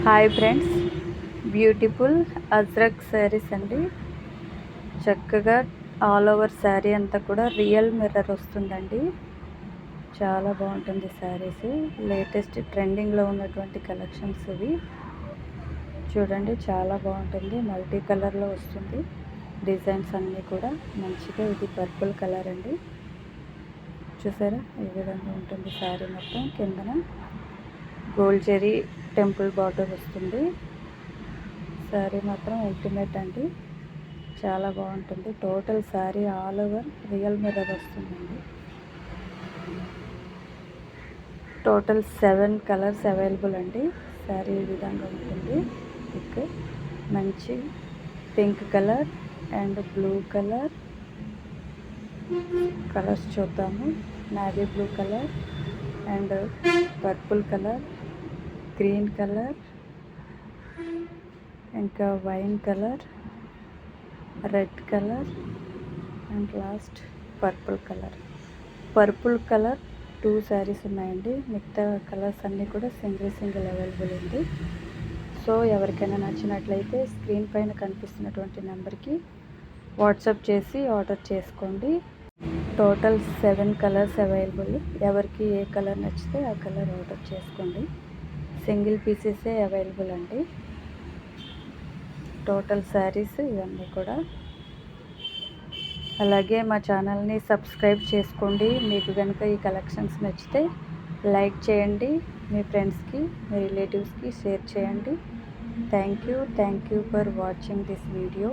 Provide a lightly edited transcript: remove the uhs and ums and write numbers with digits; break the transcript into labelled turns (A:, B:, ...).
A: Hi friends, beautiful Ajrakh saris అండి. చక్కగా all over sari అంతా కూడా రియల్ మిర్రర్ వస్తుందండి. చాలా బాగుంటుంది శారీస్. లేటెస్ట్ ట్రెండింగ్లో ఉన్నటువంటి కలెక్షన్స్ ఇవి. చూడండి, చాలా బాగుంటుంది. మల్టీ కలర్లో వస్తుంది. డిజైన్స్ అన్నీ కూడా మంచిగా. ఇది పర్పుల్ కలర్ అండి. చూసారా, ఈ విధంగా ఉంటుంది శారీ మొత్తం. కిందన గోల్డ్ జెరీ టెంపుల్ బార్డర్ వస్తుంది. శారీ మాత్రం అల్టిమేట్ అండి. చాలా బాగుంటుంది. Total sari all over real mirror వస్తుందండి. టోటల్ 7 కలర్స్ అవైలబుల్ అండి. శారీ ఈ విధంగా ఉంటుంది. పిక్ మంచి pink colour and blue colour. Colours చూద్దాము. Navy blue colour and purple colour, green colour, ఇంకా wine colour, red colour and last purple colour. Purple colour 2 saris ఉన్నాయండి. మిగతా కలర్స్ అన్నీ కూడా సింగిల్ అవైలబుల్ ఉంది. సో ఎవరికైనా నచ్చినట్లయితే స్క్రీన్ పైన కనిపిస్తున్నటువంటి నెంబర్కి వాట్సాప్ చేసి ఆర్డర్ చేసుకోండి. Total 7 colours available. ఎవరికి ఏ కలర్ నచ్చితే ఆ కలర్ ఆర్డర్ చేసుకోండి. సింగిల్ పీసెసే అవైలబుల్ అండి. టోటల్ శారీస్ ఇవన్నీ కూడా. అలాగే మా ఛానల్ని సబ్స్క్రైబ్ చేసుకోండి. మీకు కనుక ఈ కలెక్షన్స్ నచ్చితే లైక్ చేయండి. మీ ఫ్రెండ్స్కి, మీ రిలేటివ్స్కి షేర్ చేయండి. Thank you for watching this video.